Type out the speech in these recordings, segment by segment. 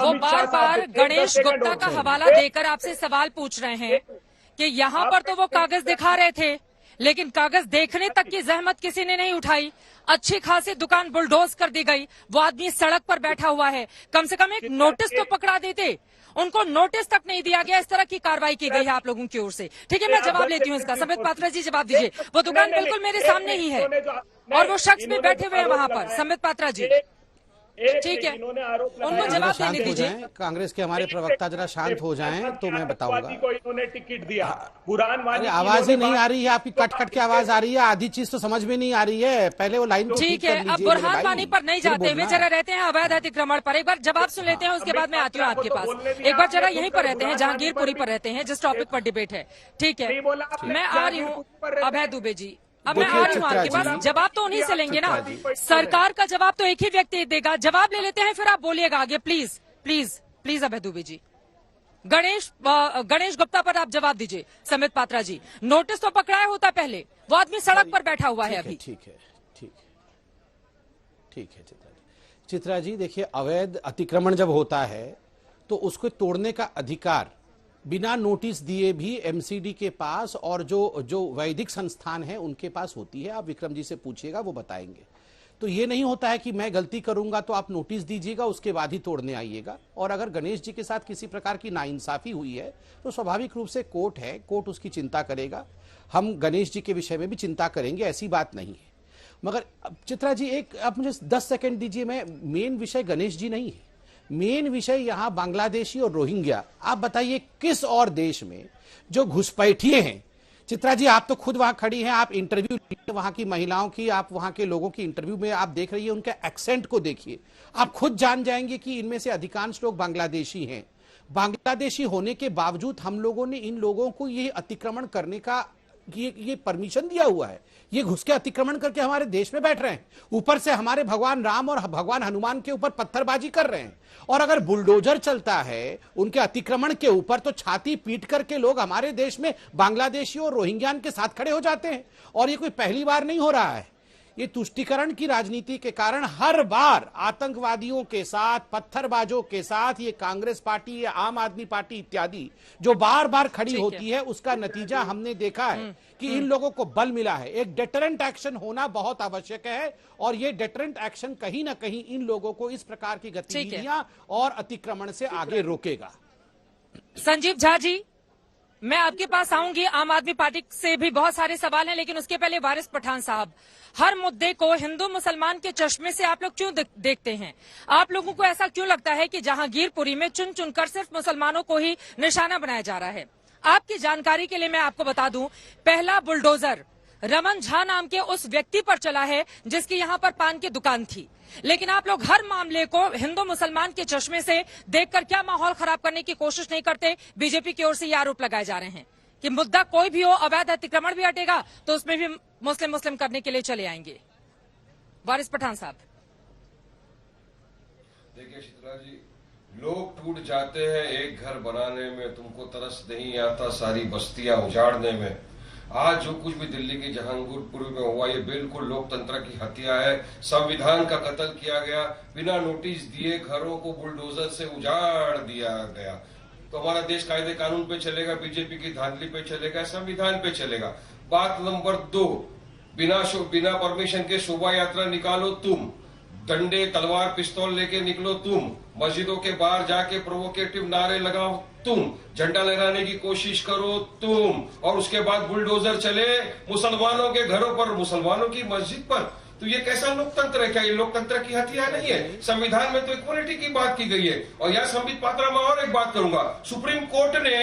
वो बार बार गणेश गुप्ता का हवाला देकर आपसे सवाल पूछ रहे हैं कि यहाँ पर तो वो कागज दिखा रहे थे, लेकिन कागज देखने तक की जहमत किसी ने नहीं उठाई। अच्छी खासी दुकान बुलडोज कर दी गई, वो आदमी सड़क पर बैठा हुआ है। कम से कम एक नोटिस तो पकड़ा देते, उनको नोटिस तक नहीं दिया गया। इस तरह की कार्रवाई की गई है आप लोगों की ओर से। ठीक है, मैं जवाब लेती हूँ इसका। संबित पात्रा जी जवाब दीजिए। वो दुकान बिल्कुल मेरे सामने ही है और वो शख्स भी बैठे हुए हैं वहां पर। संबित पात्रा जी ठीक है, उनको जवाब देने दीजिए। कांग्रेस के हमारे प्रवक्ता जरा शांत हो जाएं तो मैं बताऊंगा। को इन्होंने टिकट दिया, कुरानवादी आवाज ही नहीं आ रही है आपकी, कट कट के आवाज आ रही है, आधी चीज तो समझ में नहीं आ रही है। पहले वो लाइन ठीक है, अब बुरहान वानी पर नहीं जाते हुए जरा रहते हैं अवैध अतिक्रमण पर। एक बार जवाब सुन लेते हैं, उसके बाद मैं आती हूँ आपके पास। एक बार जरा यहीं पर रहते हैं, जहांगीरपुरी पर रहते हैं, जिस टॉपिक पर डिबेट है। ठीक है, मैं आ रही हूँ अभय दुबे जी। अब मैं आ रही हूँ आपके पास। जवाब तो उन्हीं से लेंगे ना, सरकार का जवाब तो एक ही व्यक्ति देगा। जवाब ले लेते हैं, फिर आप बोलिएगा आगे। प्लीज प्लीज प्लीज अभय दुबे जी। गणेश गुप्ता पर आप जवाब दीजिए। संबित पात्रा जी, नोटिस तो पकड़ाया होता पहले, वो आदमी सड़क पर बैठा हुआ है अभी। ठीक है चित्रा जी देखिए, अवैध अतिक्रमण जब होता है तो उसको तोड़ने का अधिकार बिना नोटिस दिए भी एमसीडी के पास और जो वैदिक संस्थान है उनके पास होती है। आप विक्रम जी से पूछिएगा, वो बताएंगे। तो ये नहीं होता है कि मैं गलती करूंगा तो आप नोटिस दीजिएगा, उसके बाद ही तोड़ने आइएगा। और अगर गणेश जी के साथ किसी प्रकार की नाइंसाफी हुई है तो स्वाभाविक रूप से कोर्ट है, कोर्ट उसकी चिंता करेगा। हम गणेश जी के विषय में भी चिंता करेंगे, ऐसी बात नहीं है। मगर चित्रा जी एक आप मुझे 10 सेकंड दीजिए। मैं मेन विषय गणेश जी नहीं है, मेन विषय यहां बांग्लादेशी और रोहिंग्या। आप बताइए किस और देश में जो घुसपैठिए हैं। चित्रा जी आप तो खुद वहां खड़ी हैं, आप इंटरव्यू वहां की महिलाओं की, आप वहां के लोगों की इंटरव्यू में आप देख रही है, उनके एक्सेंट को देखिए, आप खुद जान जाएंगे कि इनमें से अधिकांश लोग बांग्लादेशी हैं। बांग्लादेशी होने के बावजूद हम लोगों ने इन लोगों को ये अतिक्रमण करने का ये परमिशन दिया हुआ है। ये घुस के अतिक्रमण करके हमारे देश में बैठ रहे हैं, ऊपर से हमारे भगवान राम और भगवान हनुमान के ऊपर पत्थरबाजी कर रहे हैं। और अगर बुलडोजर चलता है उनके अतिक्रमण के ऊपर तो छाती पीट करके लोग हमारे देश में बांग्लादेशी और रोहिंग्यान के साथ खड़े हो जाते हैं। और ये कोई पहली बार नहीं हो रहा है। ये तुष्टीकरण की राजनीति के कारण हर बार आतंकवादियों के साथ, पत्थरबाजों के साथ ये कांग्रेस पार्टी या आम आदमी पार्टी इत्यादि जो बार बार खड़ी होती है, उसका नतीजा हमने देखा है कि इन लोगों को बल मिला है। एक डेटरेंट एक्शन होना बहुत आवश्यक है और ये डेटरेंट एक्शन कहीं ना कहीं इन लोगों को इस प्रकार की गतिविधियां और अतिक्रमण से आगे रोकेगा। संजीव झा जी, मैं आपके पास आऊंगी। आम आदमी पार्टी से भी बहुत सारे सवाल हैं, लेकिन उसके पहले वारिस पठान साहब, हर मुद्दे को हिंदू मुसलमान के चश्मे से आप लोग क्यों देखते हैं? आप लोगों को ऐसा क्यों लगता है कि जहांगीरपुरी में चुन चुनकर सिर्फ मुसलमानों को ही निशाना बनाया जा रहा है? आपकी जानकारी के लिए मैं आपको बता दूं, पहला बुलडोजर रमन झा नाम के उस व्यक्ति पर चला है जिसकी यहाँ पर पान की दुकान थी। लेकिन आप लोग हर मामले को हिंदू मुसलमान के चश्मे से देखकर क्या माहौल खराब करने की कोशिश नहीं करते? बीजेपी की ओर से ये आरोप लगाए जा रहे हैं कि मुद्दा कोई भी हो, अवैध अतिक्रमण भी हटेगा तो उसमें भी मुस्लिम करने के लिए चले आएंगे। वारिस पठान साहब, देखिए शीतला जी, लोग टूट जाते हैं एक घर बनाने में, तुमको तरस नहीं आता सारी बस्तियां उजाड़ने में। आज जो कुछ भी दिल्ली की जहांगीरपुरी में हुआ, ये बिल्कुल लोकतंत्र की हत्या है। संविधान का कत्ल किया गया, बिना नोटिस दिए घरों को बुलडोजर से उजाड़ दिया गया। तो हमारा देश कायदे कानून पे चलेगा, बीजेपी की धांधली पे चलेगा, संविधान पे चलेगा। बात नंबर 2, बिना परमिशन के शोभा यात्रा निकालो तुम, डंडे तलवार पिस्तौल लेके निकलो तुम, मस्जिदों के बाहर जाके प्रोवोकेटिव नारे लगाओ तुम, झंडा लहराने की कोशिश करो तुम, और उसके बाद बुलडोजर चले मुसलमानों के घरों पर, मुसलमानों की मस्जिद पर। तो ये कैसा लोकतंत्र है? क्या ये लोकतंत्र की हत्या नहीं है? संविधान में तो इक्वालिटी की बात की गई है। और यह संबित पात्रा में और एक बात करूंगा, सुप्रीम कोर्ट ने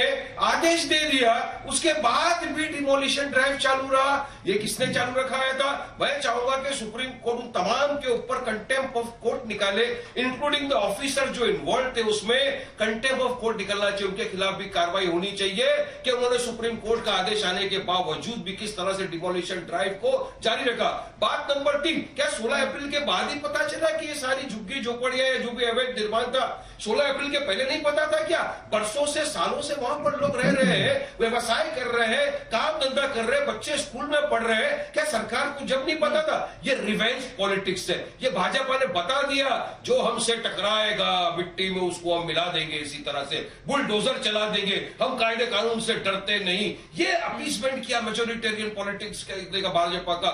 आदेश दे दिया, उसके बाद भी डिमोलिशन ड्राइव चालू रहा। ये किसने चालू रखाया था? मैं चाहूंगा कि सुप्रीम कोर्ट उन तमाम के ऊपर कंटेम्प्ट ऑफ कोर्ट निकाले, इंक्लूडिंग द ऑफिसर जो इन्वॉल्व थे उसमें कंटेम्प्ट ऑफ कोर्ट निकलना चाहिए। उनके खिलाफ भी कार्रवाई होनी चाहिए कि उन्होंने सुप्रीम कोर्ट का आदेश आने के बावजूद भी किस तरह से डिमोलिशन ड्राइव को जारी रखा। बात नंबर 13 क्या 16 अप्रैल के बाद ही पता चला कि ये सारी झुग्गी झोपड़ियां या जो भी अवैध निर्माण था 16 अप्रैल के पहले नहीं पता था क्या? बरसों से सालों से वहां पर लोग रह रहे हैं, व्यवसाय कर रहे हैं, काम धंधा कर रहे हैं, बच्चे स्कूल में पढ़ रहे हैं, क्या सरकार को जब नहीं पता था? ये रिवेंज पॉलिटिक्स है। ये भाजपा ने बता दिया जो हमसे टकराएगा मिट्टी में उसको हम मिला देंगे, इसी तरह से बुलडोजर चला देंगे, हम कायदे कानून से डरते नहीं। ये अपीसमेंट किया, मेजोरिटेरियन पॉलिटिक्स का भाजपा का।